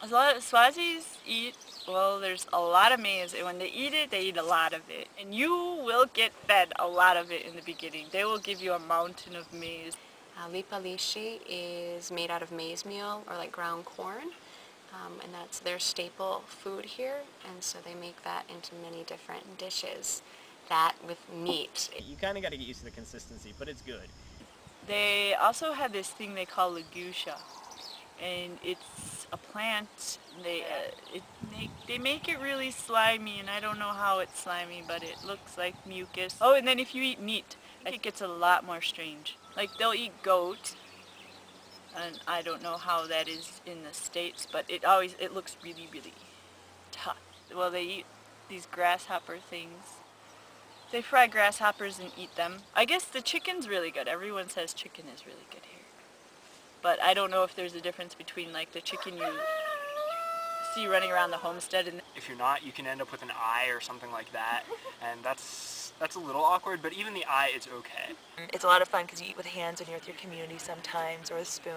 A lot of Swazis eat, well, there's a lot of maize, and when they eat a lot of it. And you will get fed a lot of it in the beginning. They will give you a mountain of maize. Lipa lishi is made out of maize meal or like ground corn, and that's their staple food here, and so they make that into many different dishes, that with meat. You kind of got to get used to the consistency, but it's good. They also have this thing they call lagusha, and it's a plant. They make it really slimy, and I don't know how it's slimy, but it looks like mucus. Oh, and then if you eat meat, it gets a lot more strange. Like they'll eat goat, and I don't know how that is in the States, but it looks really, really tough. Well, they eat these grasshopper things. They fry grasshoppers and eat them. I guess the chicken's really good. Everyone says chicken is really good here. But I don't know if there's a difference between like the chicken you see running around the homestead and If you're not, you can end up with an eye or something like that, and that's a little awkward, but even the eye is okay. It's a lot of fun because you eat with hands when you're with your community sometimes, or a spoon.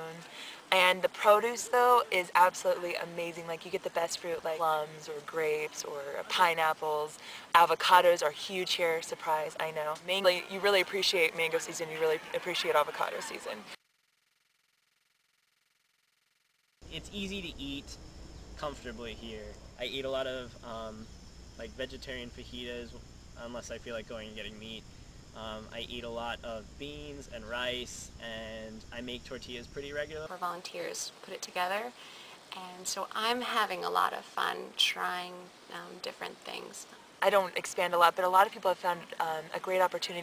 And the produce, though, is absolutely amazing. Like, you get the best fruit, like plums or grapes or pineapples. Avocados are huge here, surprise, I know. Mainly, you really appreciate mango season, you really appreciate avocado season. It's easy to eat comfortably here. I eat a lot of like vegetarian fajitas unless I feel like going and getting meat. I eat a lot of beans and rice, and I make tortillas pretty regularly. Our volunteers put it together, and so I'm having a lot of fun trying different things. I don't expand a lot, but a lot of people have found a great opportunity